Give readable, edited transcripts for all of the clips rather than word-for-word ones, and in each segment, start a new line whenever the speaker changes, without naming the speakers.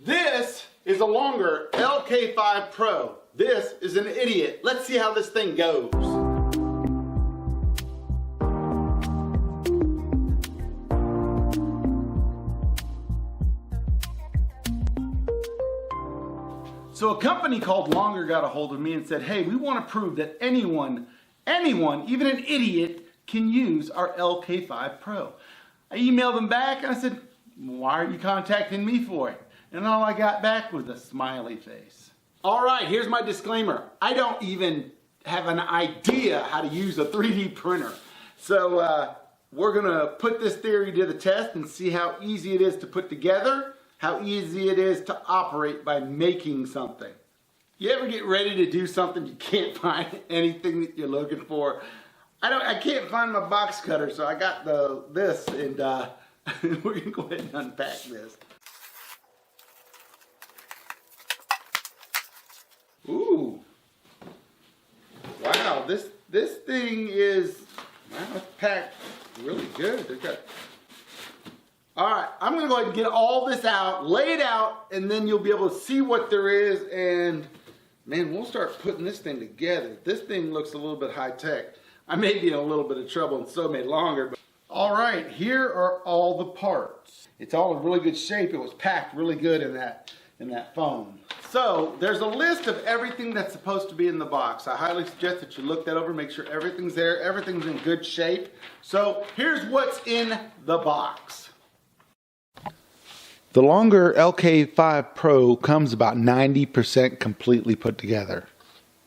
This is a longer LK5 Pro. This is an idiot. Let's see how this thing goes. So a company called Longer got a hold of me and said, hey, we want to prove that anyone, even an idiot, can use our LK5 Pro. I emailed them back and I said, why are you contacting me for it? And all I got back was a smiley face. All right, here's my disclaimer. I don't even have an idea how to use a 3D printer. So we're gonna put this theory to the test and see how easy it is to put together, how easy it is to operate by making something. You ever get ready to do something, you can't find anything that you're looking for? I can't find my box cutter, so I got this, and we're gonna go ahead and unpack this. Ooh, wow! This thing is, wow, it's packed really good. All right, I'm gonna go ahead and get all this out, lay it out, and then you'll be able to see what there is. And man, we'll start putting this thing together. This thing looks a little bit high tech. I may be in a little bit of trouble and so made longer. But all right, here are all the parts. It's all in really good shape. It was packed really good in that foam. So there's a list of everything that's supposed to be in the box. I highly suggest that you look that over, make sure everything's there, everything's in good shape. So here's what's in the box. The Longer LK5 Pro comes about 90% completely put together.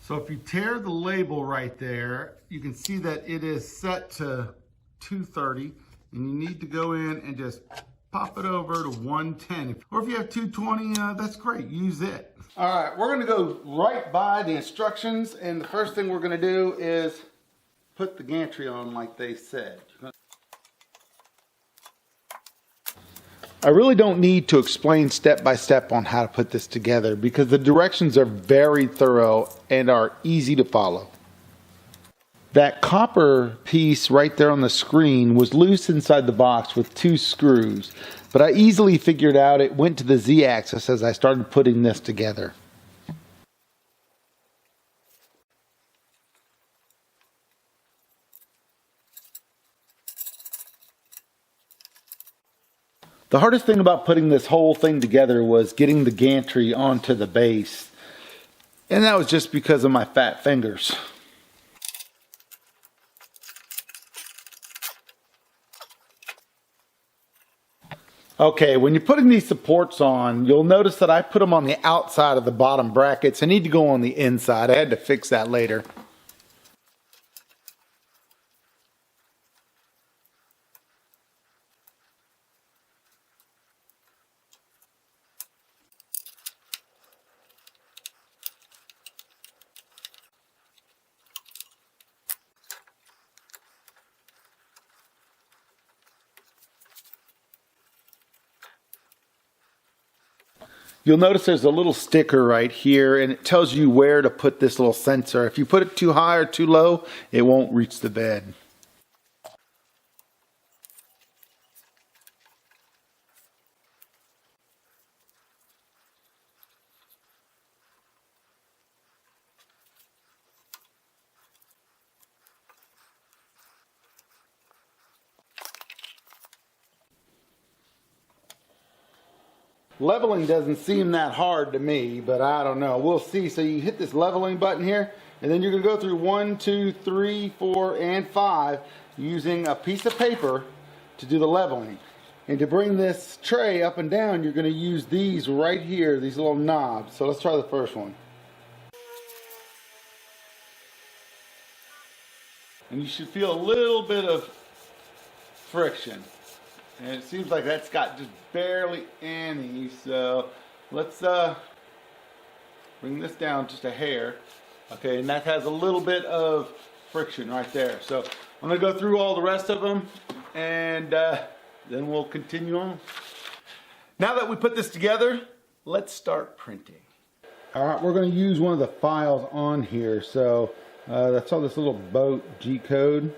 So if you tear the label right there, you can see that it is set to 230, and you need to go in and just pop it over to 110. Or if you have 220, that's great, use it. All right, we're gonna go right by the instructions, and the first thing we're gonna do is put the gantry on like they said. I really don't need to explain step by step on how to put this together because the directions are very thorough and are easy to follow. That copper piece right there on the screen was loose inside the box with 2 screws, but I easily figured out it went to the Z-axis as I started putting this together. The hardest thing about putting this whole thing together was getting the gantry onto the base, and that was just because of my fat fingers. Okay, when you're putting these supports on, you'll notice that I put them on the outside of the bottom brackets. I need to go on the inside. I had to fix that later. You'll notice there's a little sticker right here, and it tells you where to put this little sensor. If you put it too high or too low, it won't reach the bed. Leveling doesn't seem that hard to me, but I don't know. We'll see. So you hit this leveling button here, and then you're going to go through 1, 2, 3, 4, and 5 using a piece of paper to do the leveling. And to bring this tray up and down, you're going to use these right here, these little knobs. So let's try the first one. And you should feel a little bit of friction. And it seems like that's got just barely any, so let's bring this down just a hair. Okay, and that has a little bit of friction right there. So I'm gonna go through all the rest of them, and then we'll continue on. Now that we put this together, let's start printing. All right, we're gonna use one of the files on here. So that's all this little boat G-code.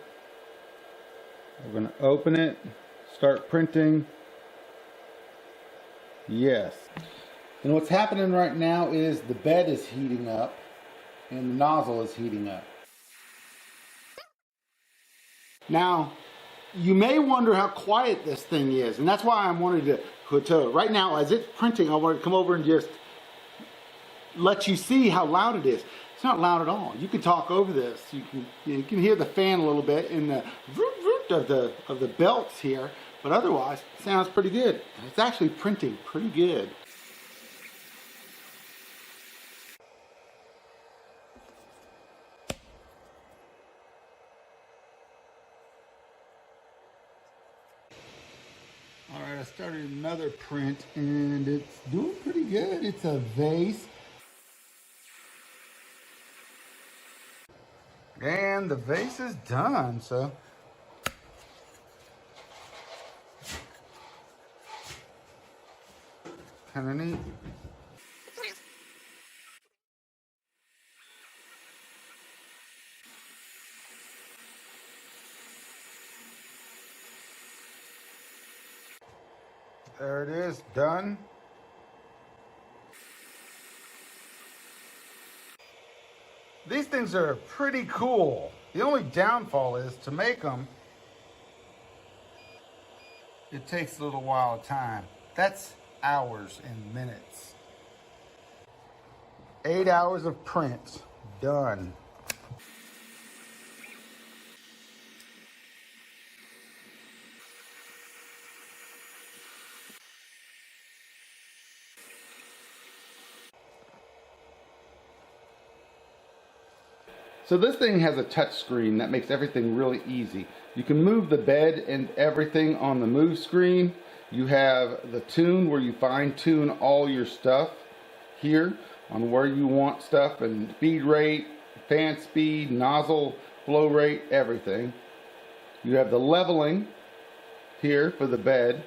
We're gonna open it. Start printing. Yes. And what's happening right now is the bed is heating up and the nozzle is heating up. Now, you may wonder how quiet this thing is, and that's why I'm wanting to right now, as it's printing, I want to come over and just let you see how loud it is. It's not loud at all. You can talk over this. You can hear the fan a little bit and the root of the belts here, but otherwise, it sounds pretty good. It's actually printing pretty good. Alright, I started another print and it's doing pretty good. It's a vase. And the vase is done, so. Kind of neat. There it is, done. These things are pretty cool. The only downfall is to make them, it takes a little while of time. That's hours and minutes. 8 hours of print, done. So this thing has a touch screen that makes everything really easy. You can move the bed and everything on the move screen. You have the tune where you fine tune all your stuff here on where you want stuff and feed rate, fan speed, nozzle flow rate, everything. You have the leveling here for the bed.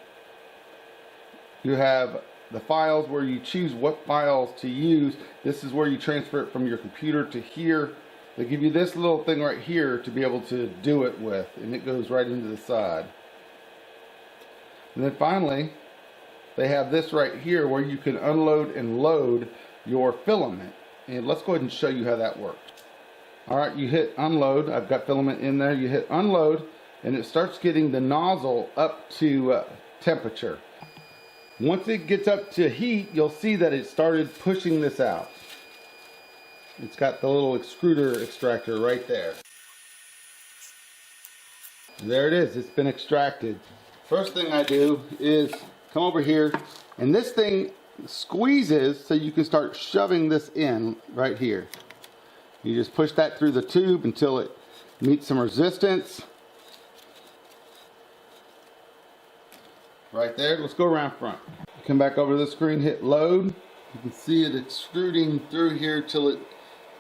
You have the files where you choose what files to use. This is where you transfer it from your computer to here. They give you this little thing right here to be able to do it with, and it goes right into the side. And then finally, they have this right here where you can unload and load your filament. And let's go ahead and show you how that works. Alright, you hit unload. I've got filament in there. You hit unload, and it starts getting the nozzle up to temperature. Once it gets up to heat, you'll see that it started pushing this out. It's got the little extruder extractor right there. And there it is, it's been extracted. First thing I do is come over here, and this thing squeezes so you can start shoving this in right here. You just push that through the tube until it meets some resistance. Right there, let's go around front. Come back over to the screen, hit load. You can see it extruding through here till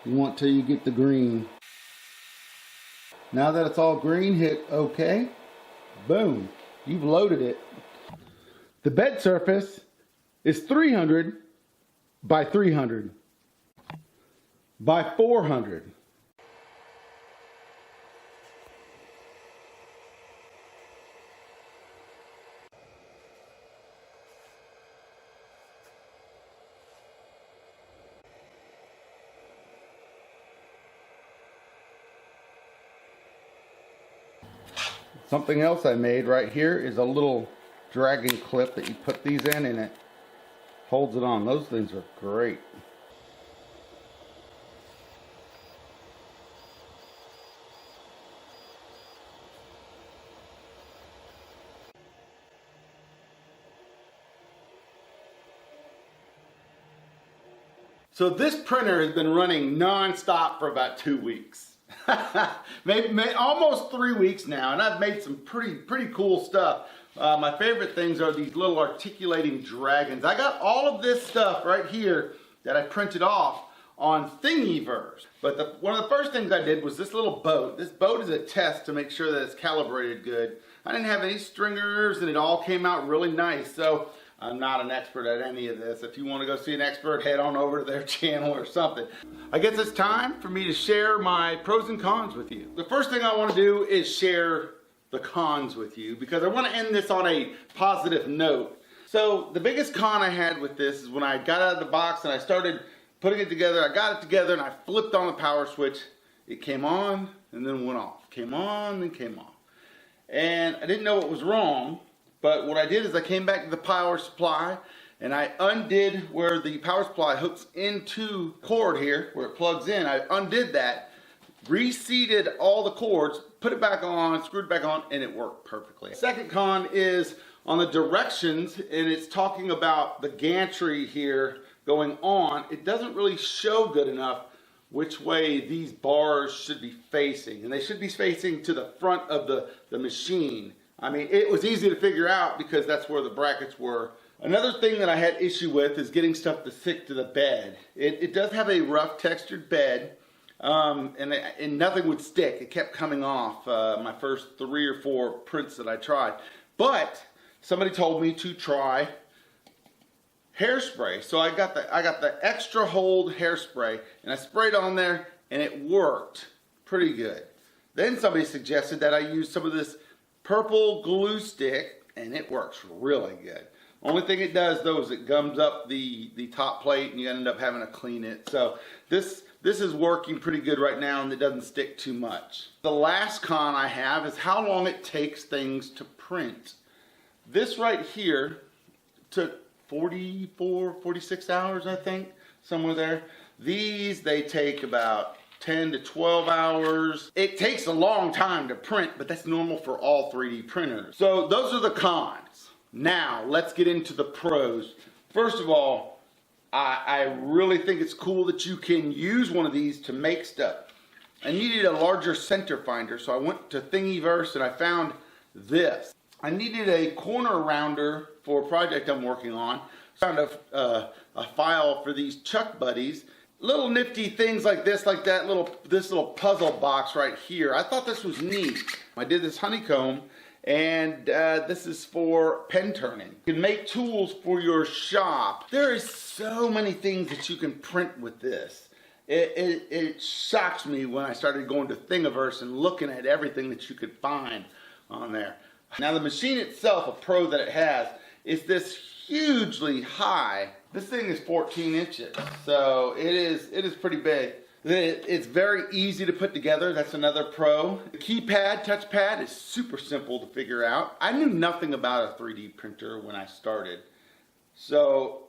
you get the green. Now that it's all green, hit OK. Boom, you've loaded it. The bed surface is 300 by 300 by 400. Something else I made right here is a little dragging clip that you put these in and it holds it on. Those things are great. So this printer has been running non-stop for about 2 weeks. maybe almost 3 weeks now, and I've made some pretty cool stuff. My favorite things are these little articulating dragons. I got all of this stuff right here that I printed off on Thingiverse. But one of the first things I did was this little boat. This boat is a test to make sure that it's calibrated good. I didn't have any stringers, and it all came out really nice. So I'm not an expert at any of this. If you want to go see an expert, head on over to their channel or something. I guess it's time for me to share my pros and cons with you. The first thing I want to do is share the cons with you because I want to end this on a positive note. So the biggest con I had with this is when I got out of the box and I started putting it together, I got it together and I flipped on the power switch. It came on and then went off. Came on and came off. And I didn't know what was wrong, but what I did is I came back to the power supply and I undid where the power supply hooks into cord here, where it plugs in. I undid that, reseated all the cords, put it back on, screwed it back on, and it worked perfectly. Second con is on the directions, and it's talking about the gantry here going on. It doesn't really show good enough which way these bars should be facing, and they should be facing to the front of the machine. I mean, it was easy to figure out because that's where the brackets were. Another thing that I had issue with is getting stuff to stick to the bed. It does have a rough textured bed, and nothing would stick. It kept coming off my first 3 or 4 prints that I tried. But somebody told me to try hairspray. So I got the extra hold hairspray and I sprayed on there and it worked pretty good. Then somebody suggested that I use some of this purple glue stick and it works really good. Only thing it does though is it gums up the top plate and you end up having to clean it. So this is working pretty good right now and it doesn't stick too much. The last con I have is how long it takes things to print. This right here took 46 hours, I think, somewhere there. These, they take about 10 to 12 hours. It takes a long time to print, but that's normal for all 3D printers. So those are the cons. Now, let's get into the pros. First of all, I really think it's cool that you can use one of these to make stuff. I needed a larger center finder, so I went to Thingiverse and I found this. I needed a corner rounder for a project I'm working on. Found a file for these Chuck Buddies. Little nifty things like this, like that this little puzzle box right here. I thought this was neat. I did this honeycomb, and this is for pen turning. You can make tools for your shop. There is so many things that you can print with this. It shocks me when I started going to Thingiverse and looking at everything that you could find on there. Now the machine itself, a Pro that it has, is this hugely high. This thing is 14 inches, so it is pretty big. It's very easy to put together. That's another pro. The keypad, touchpad is super simple to figure out. I knew nothing about a 3D printer when I started. So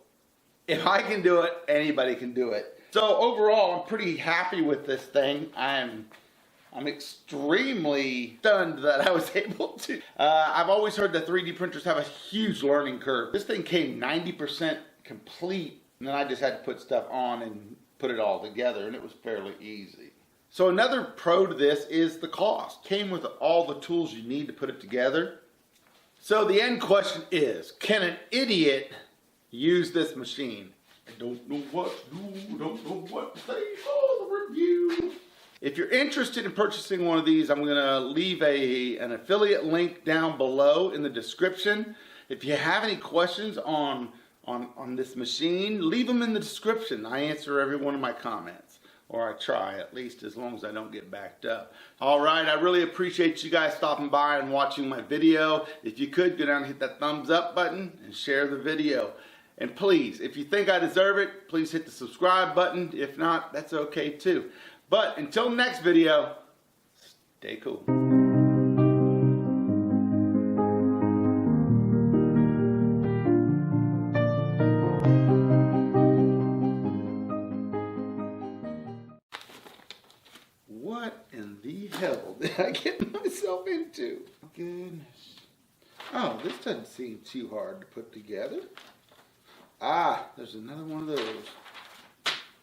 if I can do it, anybody can do it. So overall, I'm pretty happy with this thing. I'm extremely stunned that I was able to. I've always heard that 3D printers have a huge learning curve. This thing came 90% complete, and then I just had to put stuff on and put it all together, and it was fairly easy. So another pro to this is the cost. Came with all the tools you need to put it together. So the end question is, can an idiot use this machine? I don't know what to do, don't know what to say for the review. If you're interested in purchasing one of these, I'm going to leave an affiliate link down below in the description. If you have any questions on this machine, leave them in the description. I answer every one of my comments, or I try at least, as long as I don't get backed up. Alright, I really appreciate you guys stopping by and watching my video. If you could, go down and hit that thumbs up button and share the video. And please, if you think I deserve it, please hit the subscribe button. If not, that's okay too. But until next video, stay cool. What in the hell did I get myself into? Goodness. Oh, this doesn't seem too hard to put together. Ah, there's another one of those.